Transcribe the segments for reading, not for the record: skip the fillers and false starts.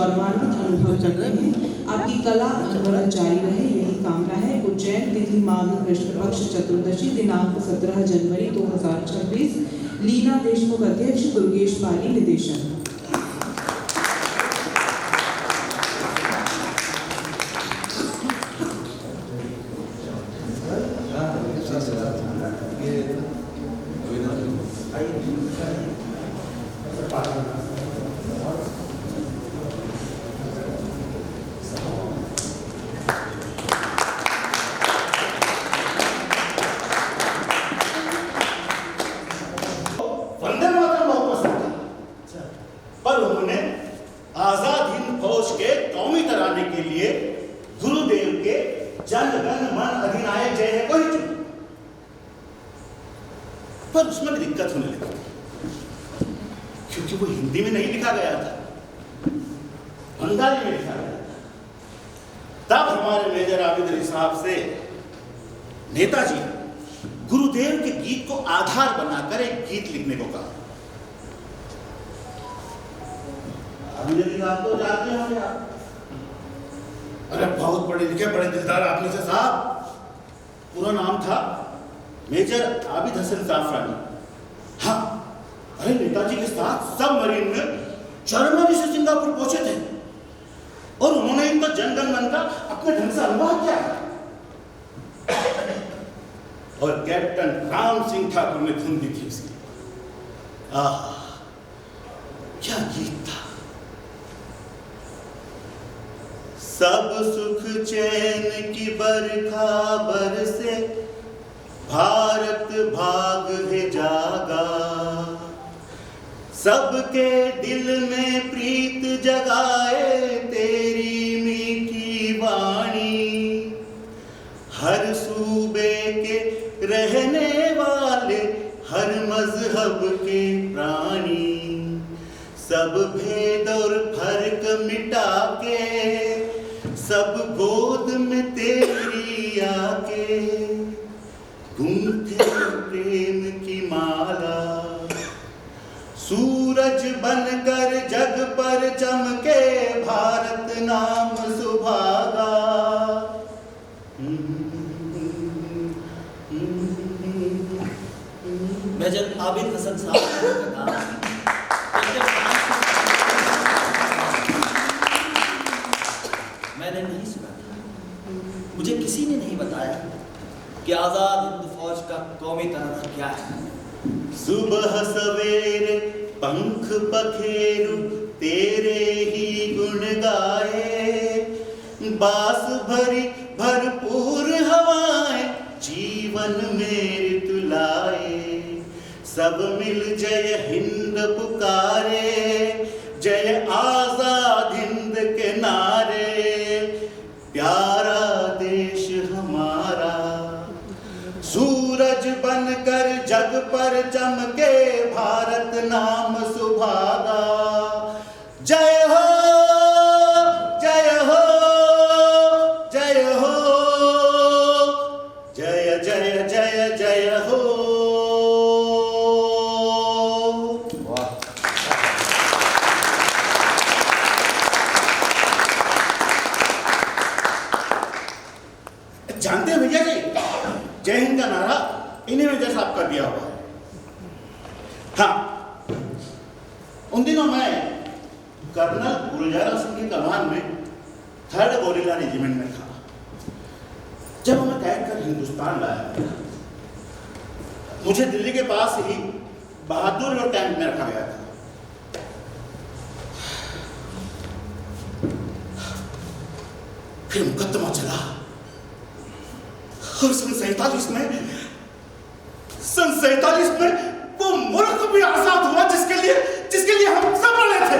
गौरवान्वित अनुभव करते हैं। आपकी कला अनवरत जारी रहे, यही कामना है। उज्जैन, तिथि माघ कृष्ण पक्ष चतुर्दशी, दिनांक 17 जनवरी 2026। लीना देशमुख अध्यक्ष, दुर्गेश पाली निदेशक। आजाद हिंद फौज के कौमी तराने के लिए गुरुदेव के जन गण मन अधिनायक जय है को ही चुना, पर उसमें भी दिक्कत होने लगी क्योंकि वो हिंदी में नहीं लिखा गया था, बंगाली में लिखा गया था। तब हमारे मेजर आबिद अली साहब से नेताजी गुरुदेव के गीत को आधार बनाकर एक गीत लिखने को कहा। अभी आप तो जानते होंगे आप, अरे बहुत पढ़े लिखे बड़े दिलदार आदमी से साहब। पूरा नाम था मेजर आबिद हसन जाफरानी। हाँ, अरे नेताजी के साथ सबमरीन में जर्मनी से सिंगापुर पहुंचे थे और उन्होंने इनका जनगण मन का अपने ढंग से अनुवाद किया और कैप्टन राम सिंह ठाकुर ने धुन दी थी उसकी। क्या गीत था। सब सुख चैन की बरखा बरसे, भारत भाग है जागा, सबके दिल में प्रीत जगाए तेरी मीठी वाणी। हर सूबे के रहने वाले, हर मजहब के प्राणी, सब भेद और फर्क मिटा के, सब गोद में तेरी आके गूंथे प्रेम की माला। सूरज बनकर जग पर चमके, भारत नाम सुभागा। मेजर आबिद हसन साहब मैंने नहीं सुना था, मुझे किसी ने नहीं बताया कि आजाद हिंद फौज का कौमी तराना क्या है। सुबह सवेरे पंख पखेरु तेरे ही गुण गाए, बास भरी भरपूर हवाएं जीवन में ऋतु लाए। सब मिल जय हिंद पुकारे, जय आजाद हिंद के नारे। प्यारा देश हमारा सूरज बनकर जग पर चमके, भारत नाम सुभागा। जय हो जय हो जय हो, जय जय जय जय हो। जानते हैं भैया जी, जय हिंद का नारा इन्हीं मेजर साहब का दिया हुआ है। हाँ, उन दिनों मैं कर्नल गुलजार सिंह की कमान में 3rd गोरिल्ला रेजिमेंट में था। जब हमें कैद कर हिंदुस्तान लाया गया, मुझे दिल्ली के पास ही बहादुर कैंप में रखा गया था। फिर मुकदमा चला और सन 47 में वो मुल्क भी आजाद हुआ जिसके लिए हम सब लड़े थे।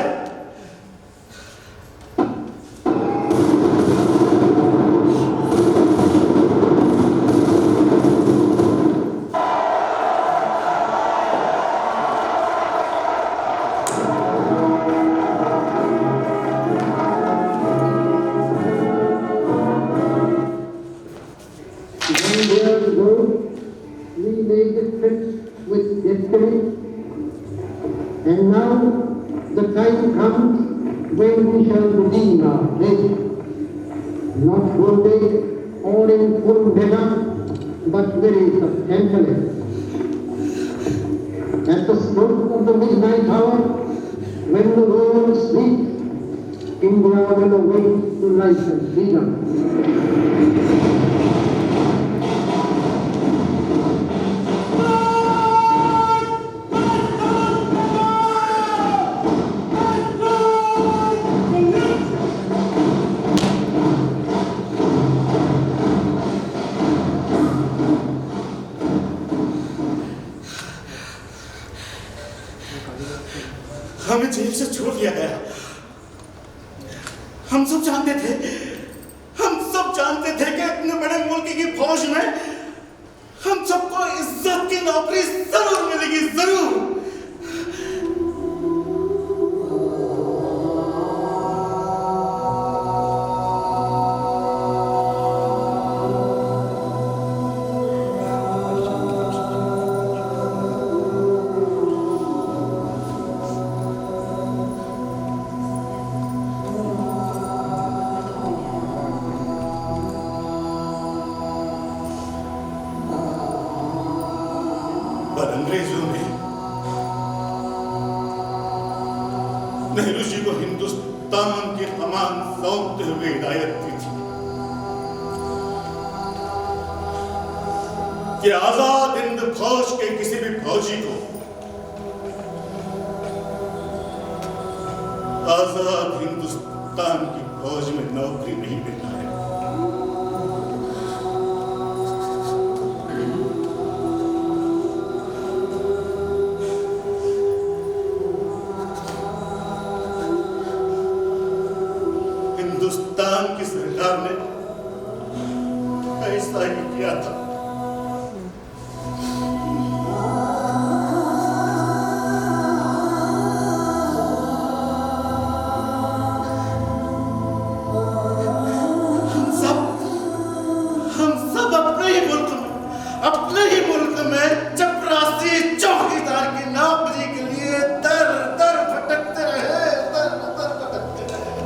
We made the trips with destiny, and now the time comes when we shall begin our race, not wounded or in full measure, but very substantially. At the stroke of the midnight hour, when the world sleeps, India will awake to life and freedom. हमें jail से छोड़ दिया गया। हम सब जानते थे कि इतने बड़े मुल्क की फौज में हम सबको इज्जत की नौकरी जरूर मिलेगी, जरूर। पर अंग्रेजों ने नेहरू जी को हिंदुस्तान के कमान सौंपते हुए हिदायत दी थी कि आजाद हिंद फौज के किसी भी फौजी को आजाद हिंदुस्तान की फौज में नौकरी नहीं देना है। हिंदुस्तान की सरकार ने ऐसा ही किया था। हम सब अपने ही मुल्क में चपरासी चौकीदार की नौकरी के लिए दर दर भटकते रहे, दर दर भटकते रहे।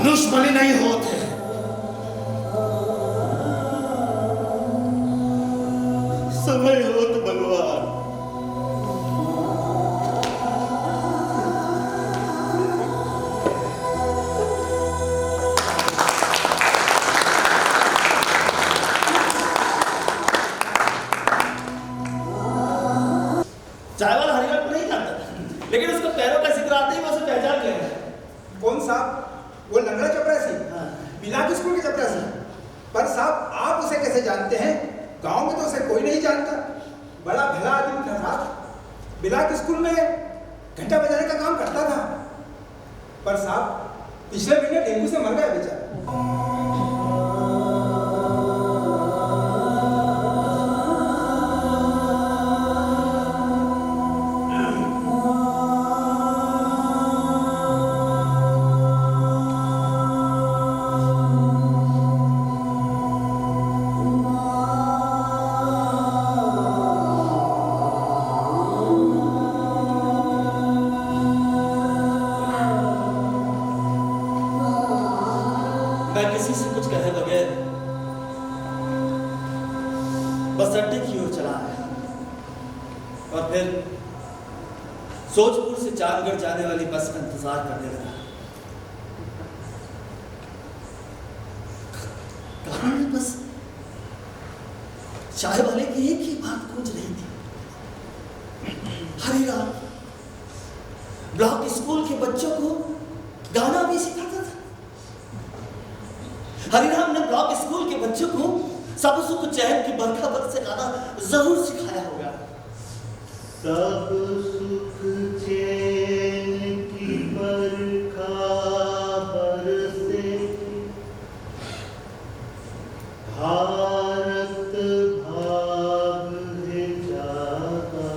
मनुष्य बलि नहीं होते, समय हो तो बलवान। चाय वाला हरियाणा को नहीं जानता था, लेकिन उसको पैरों का जिक्र आते ही वो उसे पहचान गया। कौन साहब? वो लंगड़ा चपरासी, बिलाक स्कूल के चपरासी। पर साहब आप उसे कैसे जानते हैं? गांव में तो उसे कोई नहीं जानता। बड़ा भला आदमी था साहब। बिलाक स्कूल में घंटा बजाने का काम करता था। पर साहब पिछले महीने डेंगू से मर गया बेचारा। मैं किसी से कुछ कहे बगैर बस अड्डे की ओर चला आया और फिर सोचपुर से चांदगढ़ जाने वाली बस का इंतजार करने लगा। कहाँ है बस? चाय वाले की एक ही बात गूंज रही थी, हरे राम। ब्लॉक स्कूल के बच्चों को गाना भी सिखाता था। हरिराम ने ब्लॉक स्कूल के बच्चों को सब सुख चैन की बरखा बर से गाना जरूर सिखाया होगा। सब सुख चैन की बरखा बरसे, भारत भाग है जागा।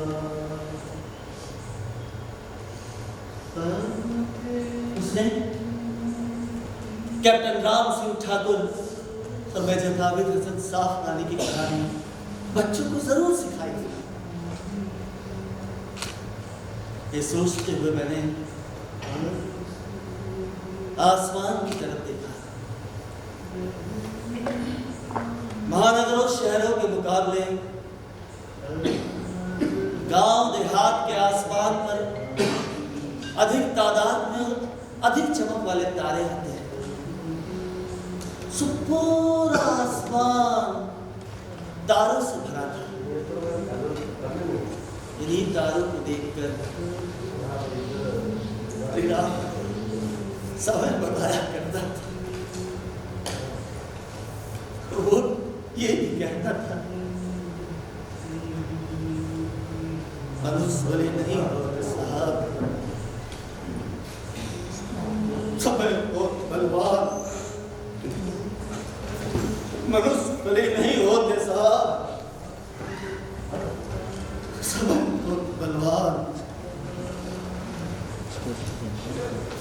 उसने कैप्टन राम सिंह ठाकुर और मेजर जावेद हसन साफ नानी की कहानी बच्चों को जरूर सिखाई। ये सोचते हुए मैंने आसमान की तरफ देखा। महानगरों शहरों के मुकाबले गांव देहात के आसमान पर अधिक तादाद में अधिक चमक वाले तारे आते हैं। पूरा आसमान तारों से भरा था। इन्हीं तारों को देखकर समय बताया करता था। वो ये भी कहता था, मनुष्य बड़े नहीं होते साहब, समय बहुत बलवान। मनुष्य बड़े नहीं होते साहब, समय बहुत बलवान।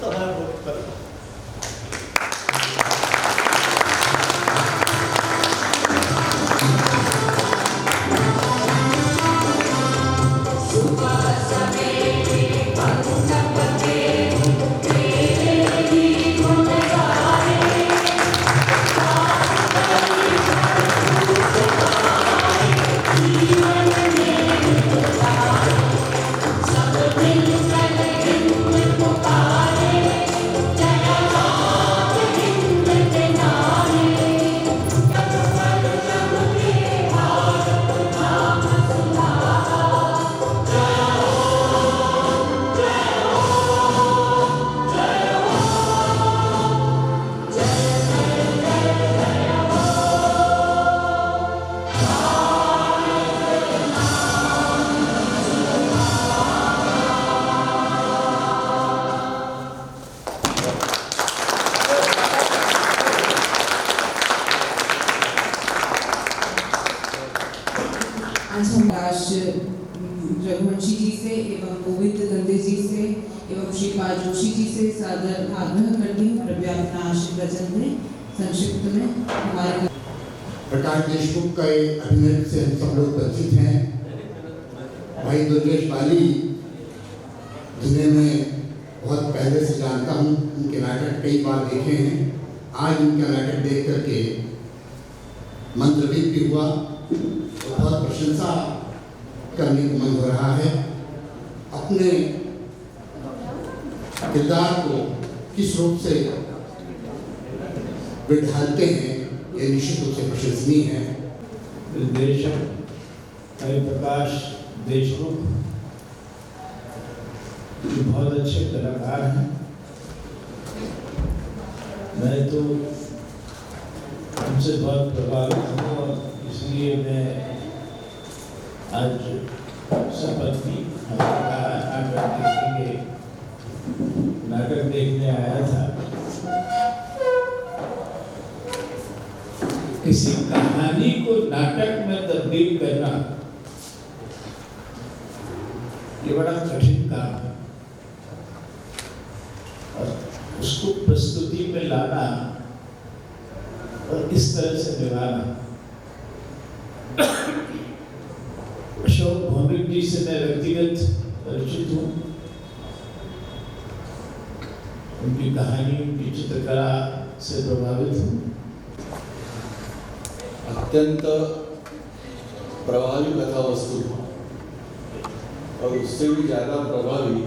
समय बहुत बलवान। आज हम रघुवंशी जी से एवं गोविंद दंदे जी से एवं श्रीपाद जोशी जी से सादर आग्रह करती हूँ, कृपया अपना आशीर्वचन दें। संक्षिप्त में हमारे प्रकाश देशमुख का अभिनय से हम सब लोग परिचित हैं। भाई दुर्गेश बाली जिन्हें मैं बहुत पहले से जानता हूँ, उनके नाटक कई बार देखे हैं। आज उनका नाटक देख करके मंत्रविद भी हुआ, बहुत प्रशंसा करने को मन हो रहा है। अपने किरदार को किस रूप से वे ढालते हैं, ये निश्चित रूप से प्रशंसनीय है। निर्देशक प्रकाश देशमुख बहुत अच्छे कलाकार हैं। मैं तो उनसे बहुत प्रभावित हूँ और इसलिए मैं आज शपथ की नाटक देखने आया था। किसी कहानी को नाटक में तब्दील करना ये बड़ा कठिन काम है और उसको प्रस्तुति में लाना और इस तरह से निभाना। अशोक भौमिक जी से मैं व्यक्तिगत परिचित हूँ। उनकी कहानी, उनकी चित्रकला से प्रभावित हूँ। अत्यंत प्रभावी कथा वस्तु और उससे भी ज़्यादा प्रभावी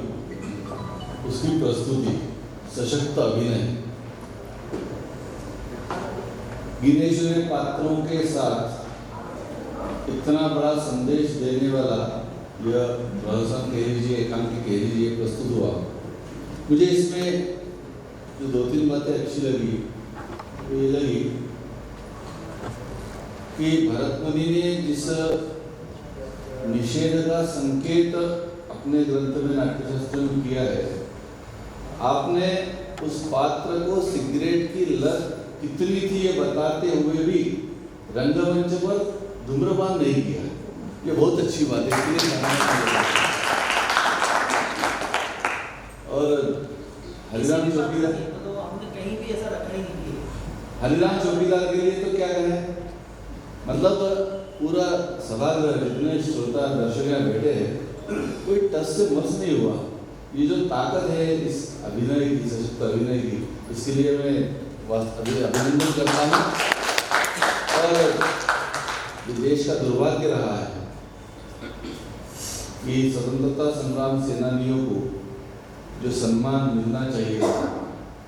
उसकी प्रस्तुति, सशक्त अभिनय, गिने चुने पात्रों के साथ इतना बड़ा संदेश देने वाला यह प्रहसन कह लीजिए, एकांकी कह लीजिए, प्रस्तुत हुआ। मुझे इसमें जो 2-3 बातें अच्छी लगी ये लगी कि भरत मुनि ने जिस निषेध का संकेत अपने ग्रंथ में नाट्यशास्त्र में किया है, आपने उस पात्र को सिगरेट की लत कितनी थी ये बताते हुए भी रंगमंच पर धूम्रपान नहीं किया। ये बहुत अच्छी बात है, इसके लिए धन्यवाद। और हरिराम चौकीदार, तो हमने कहीं भी ऐसा रखा ही नहीं है। हरिराम चौकीदार के लिए तो क्या कहें, मतलब पूरा सभागृह जितने श्रोता दर्शक यहाँ बैठे हैं, कोई टस से मस नहीं हुआ। ये जो ताकत है इस अभिनय की, सशक्त अभिनय की, इसके लिए मैं अभिनंदन करता हूँ। और देश का दुर्भाग्य रहा है कि स्वतंत्रता संग्राम सेनानियों को जो सम्मान मिलना चाहिए,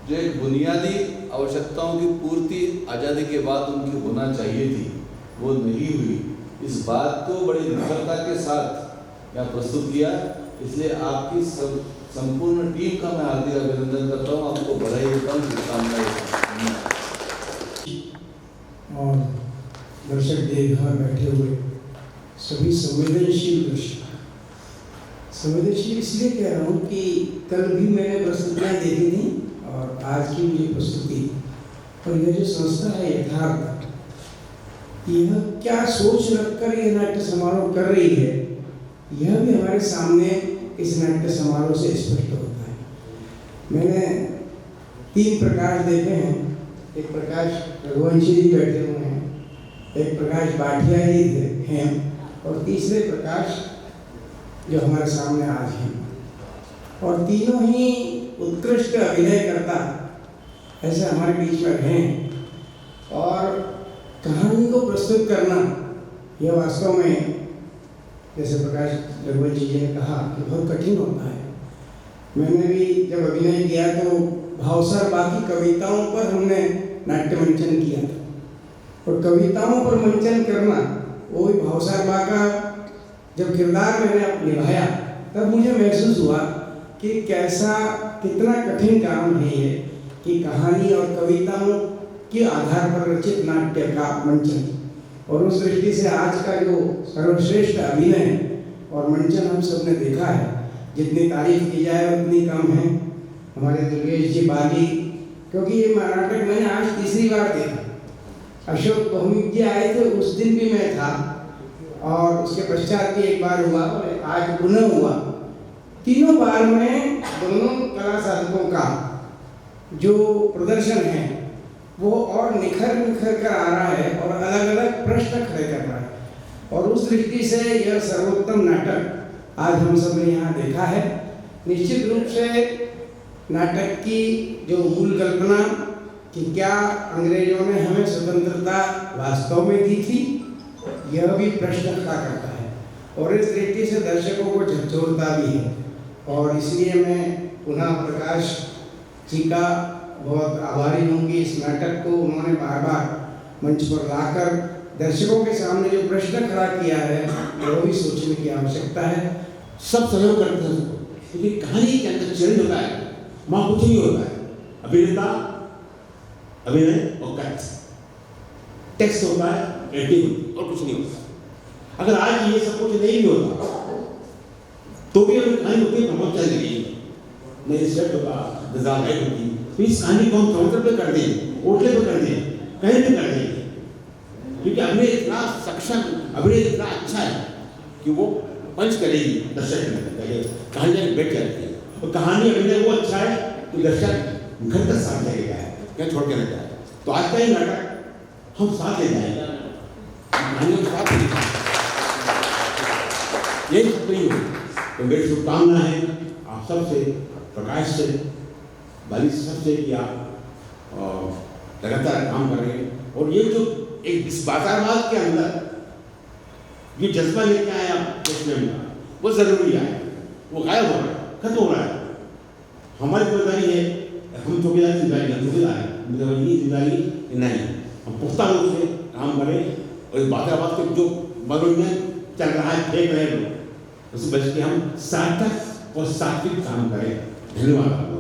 जो एक बुनियादी आवश्यकताओं की पूर्ति आज़ादी के बाद उनकी होना चाहिए थी, वो नहीं हुई। इस बात को बड़ी निखरता के साथ यहाँ प्रस्तुत किया, इसलिए आपकी संपूर्ण टीम का मैं हार्दिक अभिनंदन करता हूँ, आपको बधाई देता हूँ, शुभकामनाएं। और दर्शक देखभाल बैठे हुए सभी संवेदनशील दर्शक, संवेदनशील इसलिए कह रहा हूँ कि कल भी मैंने प्रस्तुतियाँ देखी थी और आज की भी प्रस्तुति, और यह जो संस्था है यथार्थ, यह क्या सोच रखकर यह नाट्य समारोह कर रही है, यह भी हमारे सामने इस नाट्य समारोह से स्पष्ट होता है। मैंने 3 प्रकाश देखे हैं। एक प्रकाश रघुवंशी जी बैठे हुए हैं, एक प्रकाश बाठिया जी हैं, और तीसरे प्रकाश जो हमारे सामने आज हैं। और तीनों ही उत्कृष्ट अभिनय करता ऐसे हमारे बीच में रहें। और कहानी को प्रस्तुत करना यह वास्तव में, जैसे प्रकाश रघुवंशी जी ने कहा, कि बहुत कठिन होता है। मैंने भी जब अभिनय किया तो भावसार बाकी कविताओं पर हमने नाट्य मंचन किया था, और कविताओं पर मंचन करना, वो भी भावसार बा का जब किरदार मैंने निभाया, तब मुझे महसूस हुआ कि कितना कठिन काम है ये, कि कहानी और कविताओं के आधार पर रचित नाट्य का मंचन। और उस दृष्टि से आज का जो सर्वश्रेष्ठ अभिनय और मंचन हम सब ने देखा है, जितनी तारीफ की जाए उतनी कम है। हमारे दुर्गेश जी बाली, क्योंकि ये नाटक मैंने आज तीसरी बार देखा। अशोक बहुमिक जी आए थे, उस दिन भी मैं था, और उसके पश्चात भी एक बार हुआ, और आज पुनः हुआ। तीनों बार में दोनों कला साधकों का जो प्रदर्शन है वो और निखर कर आ रहा है, और अलग अलग प्रश्न खड़े कर रहा है। और उस दृष्टि से यह सर्वोत्तम नाटक आज हम सब ने यहाँ देखा है। निश्चित रूप से नाटक की जो मूल कल्पना कि क्या अंग्रेजों ने हमें स्वतंत्रता वास्तव में दी थी, यह भी प्रश्न खड़ा करता है, और इस दृष्टि से दर्शकों को झकझोरता भी है। और इसलिए मैं पुनः प्रकाश जी का बहुत आभारी हूँ कि इस नाटक को उन्होंने बार बार मंच पर लाकर दर्शकों के सामने जो प्रश्न खड़ा किया है, वो भी सोचने की आवश्यकता है। सब सहयोग करते हैं, क्योंकि कहानी के अंदर चेंज होता है, वहाँ कुछ नहीं होता है। अभिनेता, अभिनय और टेक्स्ट होता है, एडिटिंग और कुछ नहीं होता। अगर आज ये सब कुछ नहीं भी होता तो भी अगर कहानी होती है, प्रमोद चलेगी नहीं, सेट होता, डिजाइन होती, तो इस कहानी को हम काउंटर पे कर दें, ओटले पे कर दें, कहीं भी कर दें, क्योंकि अभिनय इतना सक्षम, अभिनय इतना अच्छा है कि वो पंच करेगी दर्शक में, कहानी जाके बैठ जाती है। और कहानी अभिनय वो अच्छा है कि दर्शक घर तक साथ लेके जाए, क्या छोड़ के रह जाए। तो आज का ही नाटक हम साथ ले जाएंगे, कहानियों के साथ ले जाएंगे, यही सब नहीं हो। तो मेरी शुभकामना है आप सबसे, प्रकाश से, बाली सबसे, कि आप लगातार काम कर रहे हैं। और ये जो एक इस बाजारवाद के अंदर ये जज्बा लेके आए आप देखने में, वो जरूरी है, वो गायब हो रहा है, खत्म हो रहा है। हमारी जिम्मेदारी है, हम चौकीदार की जिम्मेदारी है, जिम्मेदारी नहीं, हम पुख्ता रूप से काम करें। और इस बाजारवाद के जो बगल में चल रहा है, फेंक रहे लोग, उससे बच के हम सार्थक और सात्विक काम करें। धन्यवाद।